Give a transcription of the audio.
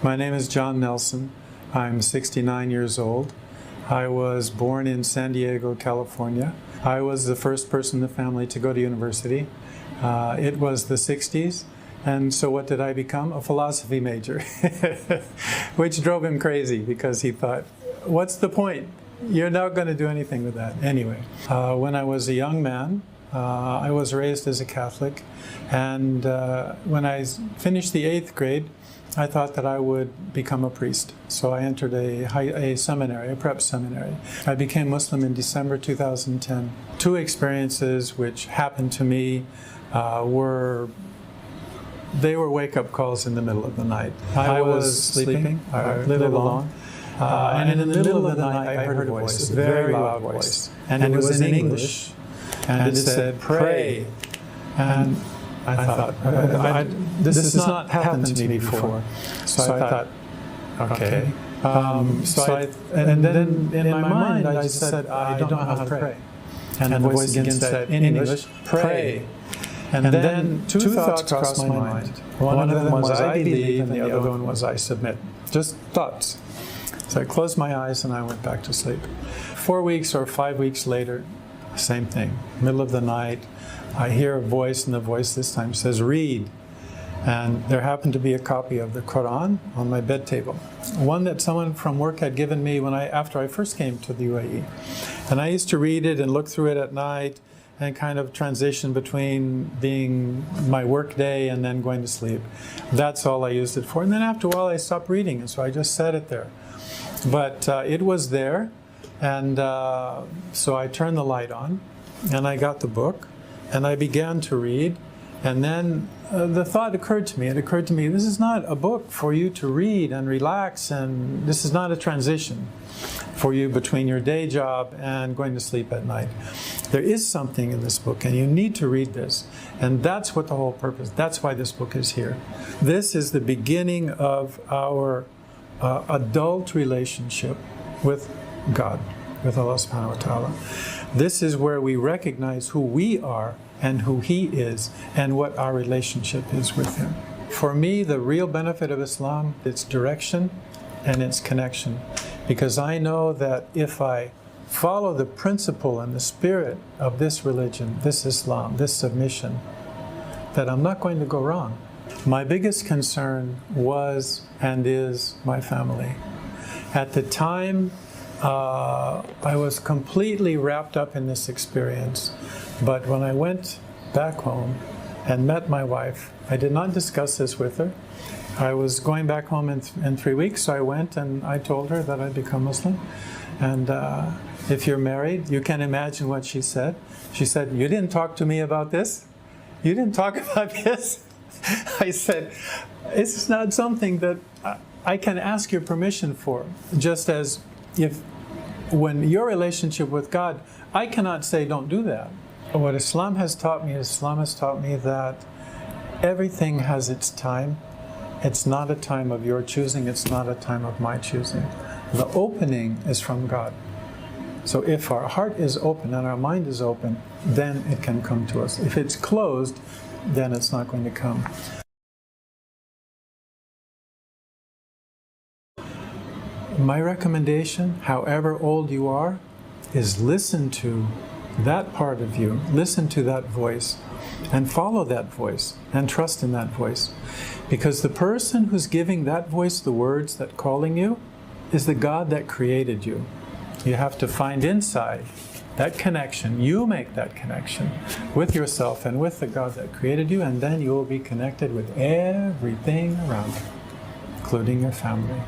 My name is John Nelson. I'm 69 years old. I was born in San Diego, California. I was the first person in the family to go to university. It was the 60s, and so what did I become? A philosophy major, which drove him crazy because he thought, what's the point? You're not going to do anything with that. Anyway, when I was a young man, I was raised as a Catholic, and when I finished the 8th grade, I thought that I would become a priest. So I entered a seminary, a prep seminary. I became Muslim in December 2010. Two experiences which happened to me were wake-up calls in the middle of the night. I was sleeping. I live alone. And in the middle of the night, I heard a voice, a very loud voice. And it was in English. And it said, "Pray." And I thought, this has not happened to me before. So I thought, okay. And then in my mind, I just said, I don't know how to pray. And the voice again said, in English, "Pray." And then two thoughts crossed my mind. One of them was, I believe, and the other one was, I submit. Just thoughts. So I closed my eyes and I went back to sleep. 4 weeks or 5 weeks later, same thing. Middle of the night, I hear a voice, and the voice this time says, "Read." And there happened to be a copy of the Quran on my bed table. One that someone from work had given me after I first came to the UAE. And I used to read it and look through it at night and kind of transition between being my work day and then going to sleep. That's all I used it for. And then after a while I stopped reading, and so I just set it there. But it was there, and so I turned the light on, and I got the book, and I began to read, and then the thought occurred to me. It occurred to me, this is not a book for you to read and relax, and this is not a transition for you between your day job and going to sleep at night. There is something in this book, and you need to read this. And that's what the whole purpose, that's why this book is here. This is the beginning of our adult relationship with God, with Allah subhanahu wa ta'ala. This is where we recognize who we are and who He is and what our relationship is with Him. For me, the real benefit of Islam, its direction and its connection. Because I know that if I follow the principle and the spirit of this religion, this Islam, this submission, that I'm not going to go wrong. My biggest concern was and is my family. At the time, I was completely wrapped up in this experience. But when I went back home and met my wife, I did not discuss this with her. I was going back home in 3 weeks, so I went and I told her that I'd become Muslim. And if you're married, you can imagine what she said. She said, "You didn't talk to me about this? You didn't talk about this?" I said, "It's not something that I can ask your permission for. Just as when your relationship with God, I cannot say don't do that." What Islam has taught me that everything has its time. It's not a time of your choosing. It's not a time of my choosing. The opening is from God. So if our heart is open and our mind is open, then it can come to us. If it's closed, then it's not going to come. My recommendation, however old you are, is listen to that part of you, listen to that voice, and follow that voice, and trust in that voice. Because the person who's giving that voice the words that calling you is the God that created you. You have to find inside that connection. You make that connection with yourself and with the God that created you, and then you will be connected with everything around you, including your family.